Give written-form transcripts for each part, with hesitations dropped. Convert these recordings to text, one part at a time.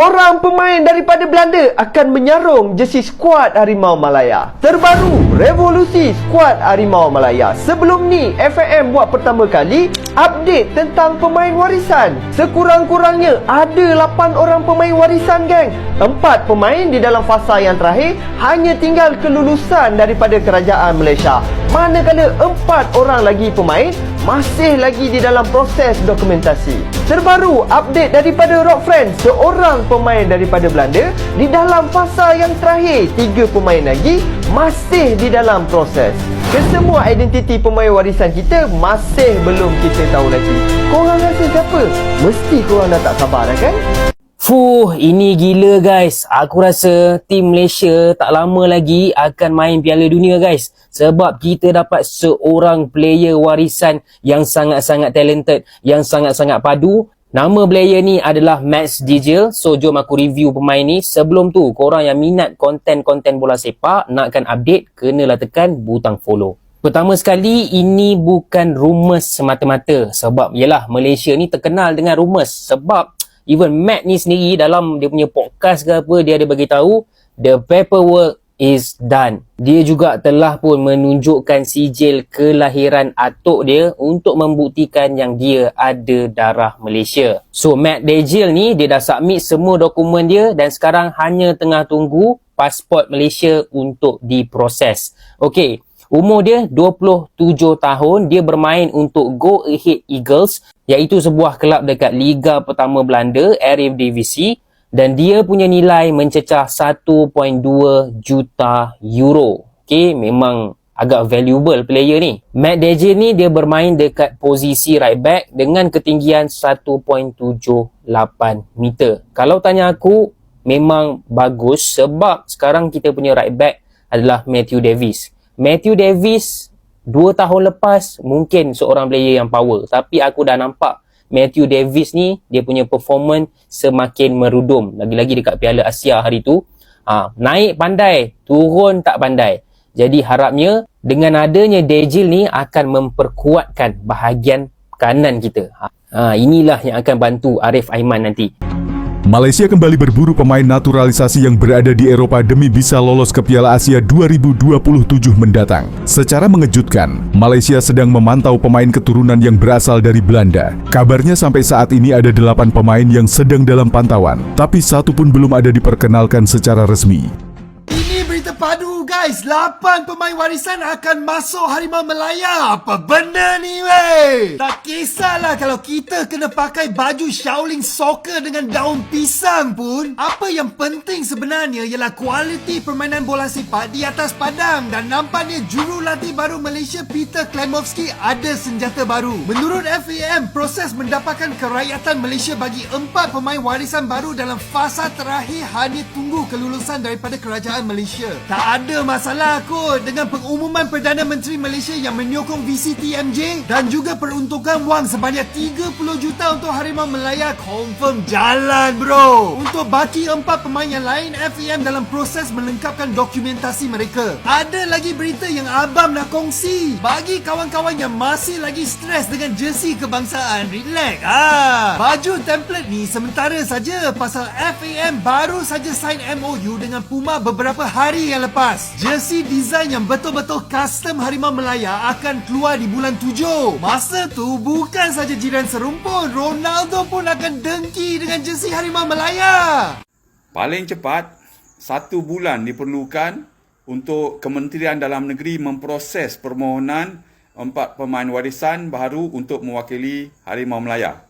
seorang pemain daripada Belanda akan menyarung jersey skuad Harimau Malaya. Terbaru, revolusi skuad Harimau Malaya. Sebelum ni, FAM buat pertama kali update tentang pemain warisan. Sekurang-kurangnya ada 8 orang pemain warisan, geng. 4 pemain di dalam fasa yang terakhir hanya tinggal kelulusan daripada kerajaan Malaysia. Manakala 4 orang lagi pemain masih lagi di dalam proses dokumentasi. Terbaru, update daripada Rock Friends, seorang pemain daripada Belanda di dalam fasa yang terakhir. 3 pemain lagi masih di dalam proses. Kesemua identiti pemain warisan kita masih belum kita tahu lagi. Korang rasa siapa? Mesti korang dah tak sabar dah kan? Ini gila guys. Aku rasa tim Malaysia tak lama lagi akan main Piala Dunia guys. Sebab kita dapat seorang player warisan yang sangat-sangat talented, yang sangat-sangat padu. Nama player ni adalah Max Digil. So jom aku review pemain ni. Sebelum tu, korang yang minat konten-konten bola sepak, nakkan update, kenalah tekan butang follow. Pertama sekali, ini bukan rumours semata-mata. Sebab yelah, Malaysia ni terkenal dengan rumours. Sebab even Matt ni sendiri dalam dia punya podcast ke apa, dia ada bagi tahu the paperwork is done. Dia juga telah pun menunjukkan sijil kelahiran atuk dia untuk membuktikan yang dia ada darah Malaysia. So Matt Digil ni dia dah submit semua dokumen dia dan sekarang hanya tengah tunggu pasport Malaysia untuk diproses. Okey. Umur dia 27 tahun, dia bermain untuk Go Ahead Eagles, iaitu sebuah kelab dekat Liga Pertama Belanda, Eredivisie, dan dia punya nilai mencecah 1.2 juta euro. Okay, memang agak valuable player ni. Matt Digil ni dia bermain dekat posisi right back dengan ketinggian 1.78 meter. Kalau tanya aku, memang bagus sebab sekarang kita punya right back adalah Matthew Davis. Matthew Davis 2 tahun lepas mungkin seorang player yang power, tapi aku dah nampak Matthew Davis ni dia punya performance semakin merudum. Lagi-lagi dekat Piala Asia hari tu, naik pandai, turun tak pandai. Jadi harapnya dengan adanya Digil ni akan memperkuatkan bahagian kanan kita. Inilah yang akan bantu Arif Aiman nanti. Malaysia kembali berburu pemain naturalisasi yang berada di Eropah demi bisa lolos ke Piala Asia 2027 mendatang. Secara mengejutkan, Malaysia sedang memantau pemain keturunan yang berasal dari Belanda. Kabarnya sampai saat ini ada 8 pemain yang sedang dalam pantauan, tapi satu pun belum ada diperkenalkan secara resmi. Ini berita padu guys, 8 pemain warisan akan masuk Harimau Malaya. Apa benda ni weh? Tak kisahlah kalau kita kena pakai baju Shaolin Soccer dengan daun pisang pun. Apa yang penting sebenarnya ialah kualiti permainan bola sepak di atas padang. Dan nampaknya jurulatih baru Malaysia Peter Klemovski ada senjata baru. Menurut FAM, proses mendapatkan kerakyatan Malaysia bagi 4 pemain warisan baru dalam fasa terakhir hanya tunggu kelulusan daripada kerajaan Malaysia. Tak ada masalah kot dengan pengumuman Perdana Menteri Malaysia yang menyokong VCTMJ dan juga peruntukan wang sebanyak 30 juta untuk Harimau Malaya. Confirm jalan bro. Untuk baki 4 pemain yang lain, FAM dalam proses melengkapkan dokumentasi mereka. Ada lagi berita yang abang nak kongsi. Bagi kawan-kawan yang masih lagi stres dengan jersey kebangsaan, relax. Baju template ni sementara saja pasal FAM baru saja sign MOU dengan Puma beberapa hari yang lepas. Jersey design yang betul-betul custom Harimau Malaya akan keluar di bulan 7. Masa tu bukan saja jiran serumpun, Ronaldo pun akan dengki dengan jersey Harimau Malaya. Paling cepat 1 bulan diperlukan untuk Kementerian Dalam Negeri memproses permohonan 4 pemain warisan baru untuk mewakili Harimau Malaya.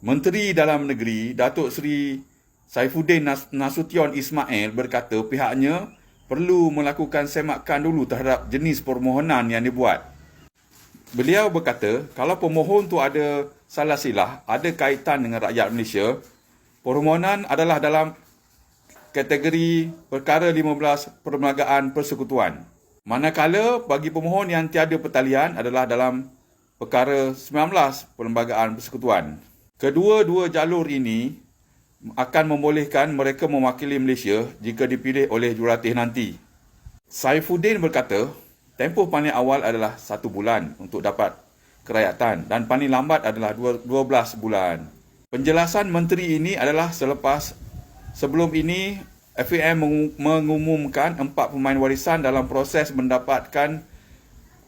Menteri Dalam Negeri Datuk Seri Saifuddin Nasution Ismail berkata pihaknya perlu melakukan semakan dulu terhadap jenis permohonan yang dibuat. Beliau berkata, kalau pemohon tu ada salah silah, ada kaitan dengan rakyat Malaysia, permohonan adalah dalam kategori perkara 15 Perlembagaan Persekutuan. Manakala bagi pemohon yang tiada pertalian adalah dalam perkara 19 Perlembagaan Persekutuan. Kedua-dua jalur ini akan membolehkan mereka mewakili Malaysia jika dipilih oleh jurulatih nanti. Saifuddin berkata, tempoh paling awal adalah 1 bulan untuk dapat kerakyatan dan paling lambat adalah 12 bulan. Penjelasan menteri ini adalah selepas Sebelum ini, FAM mengumumkan 4 pemain warisan dalam proses mendapatkan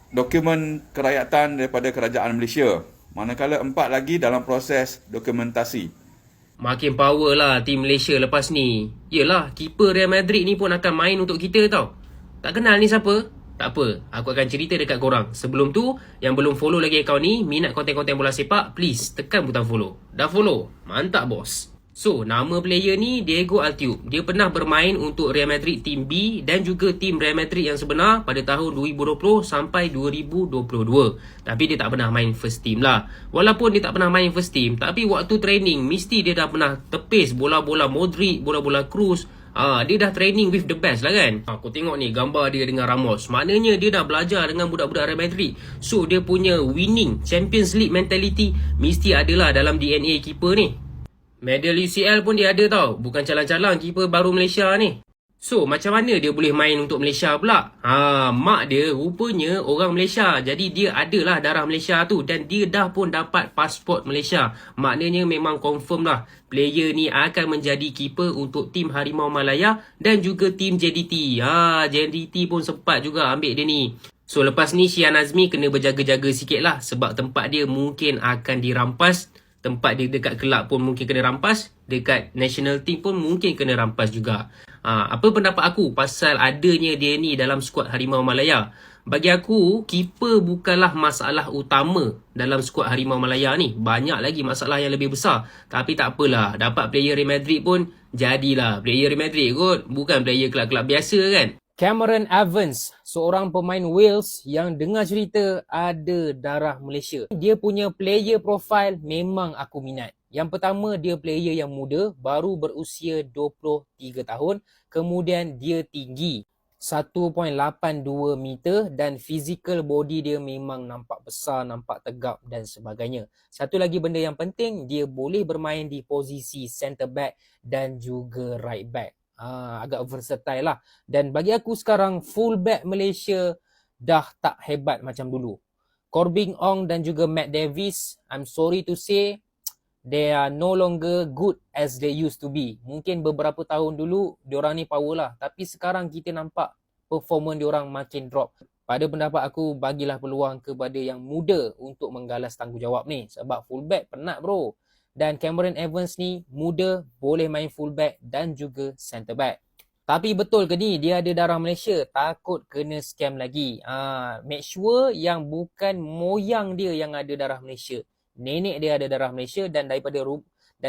dokumen kerakyatan daripada kerajaan Malaysia. Manakala 4 lagi dalam proses dokumentasi. Makin power lah tim Malaysia lepas ni. Yelah, keeper Real Madrid ni pun akan main untuk kita tau. Tak kenal ni siapa? Tak apa, aku akan cerita dekat korang. Sebelum tu, yang belum follow lagi akaun ni, minat konten-konten bola sepak, please tekan butang follow. Dah follow? Mantap bos. So, nama player ni Diego Altiup. Dia pernah bermain untuk Real Madrid Team B dan juga tim Real Madrid yang sebenar pada tahun 2020 sampai 2022. Tapi dia tak pernah main first team lah. Walaupun dia tak pernah main first team, tapi waktu training mesti dia dah pernah tepis bola-bola Modric, bola-bola Kroos. Dia dah training with the best lah kan. Aku tengok ni gambar dia dengan Ramos. Maknanya dia dah belajar dengan budak-budak Real Madrid. So dia punya winning Champions League mentality mesti adalah dalam DNA keeper ni. Medal UCL pun dia ada tau. Bukan calang-calang keeper baru Malaysia ni. So macam mana dia boleh main untuk Malaysia pula? Mak dia rupanya orang Malaysia. Jadi dia adalah darah Malaysia tu. Dan dia dah pun dapat pasport Malaysia. Maknanya memang confirm lah. Player ni akan menjadi keeper untuk tim Harimau Malaya dan juga tim JDT. JDT pun sempat juga ambil dia ni. So lepas ni Syian Azmi kena berjaga-jaga sikit lah. Sebab tempat dia mungkin akan dirampas. Tempat dia dekat kelab pun mungkin kena rampas. Dekat national team pun mungkin kena rampas juga. Apa pendapat aku pasal adanya dia ni dalam skuad Harimau Malaya? Bagi aku, keeper bukanlah masalah utama dalam skuad Harimau Malaya ni. Banyak lagi masalah yang lebih besar. Tapi tak apalah, dapat player Real Madrid pun jadilah player Real Madrid kot. Bukan player kelab-kelab biasa kan. Cameron Evans, seorang pemain Wales yang dengar cerita ada darah Malaysia. Dia punya player profile memang aku minat. Yang pertama, dia player yang muda, baru berusia 23 tahun. Kemudian dia tinggi 1.82 meter dan physical body dia memang nampak besar, nampak tegap dan sebagainya. Satu lagi benda yang penting, dia boleh bermain di posisi centre back dan juga right back. Agak versatile lah. Dan bagi aku sekarang fullback Malaysia dah tak hebat macam dulu. Corbin Ong dan juga Matt Davis, I'm sorry to say, they are no longer good as they used to be. Mungkin beberapa tahun dulu diorang ni power lah, tapi sekarang kita nampak performance diorang makin drop. Pada pendapat aku, bagilah peluang kepada yang muda untuk menggalas tanggungjawab ni. Sebab fullback penat bro. Dan Cameron Evans ni muda, boleh main fullback dan juga centre back. Tapi betul ke ni dia ada darah Malaysia? Takut kena scam lagi. Make sure yang bukan moyang dia yang ada darah Malaysia. Nenek dia ada darah Malaysia dan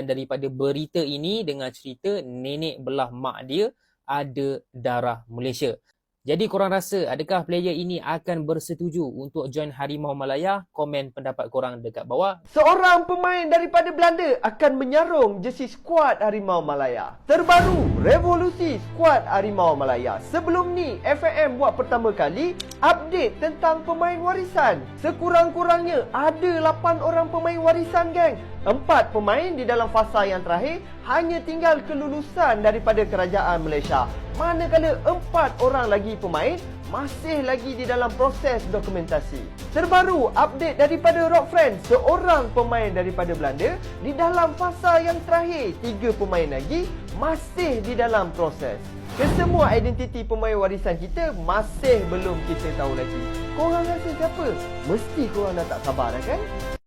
daripada berita ini dengan cerita nenek belah mak dia ada darah Malaysia. Jadi korang rasa adakah player ini akan bersetuju untuk join Harimau Malaya? Komen pendapat korang dekat bawah. Seorang pemain daripada Belanda akan menyarung jersey skuad Harimau Malaya. Terbaru, revolusi skuad Harimau Malaya. Sebelum ni, FAM buat pertama kali update tentang pemain warisan. Sekurang-kurangnya ada 8 orang pemain warisan geng. 4 pemain di dalam fasa yang terakhir hanya tinggal kelulusan daripada kerajaan Malaysia. Manakala 4 orang lagi pemain masih lagi di dalam proses dokumentasi. Terbaru update daripada Rock Friends, seorang pemain daripada Belanda di dalam fasa yang terakhir. 3 pemain lagi masih di dalam proses. Kesemua identiti pemain warisan kita masih belum kita tahu lagi. Korang rasa siapa? Mesti korang dah tak sabar dah kan?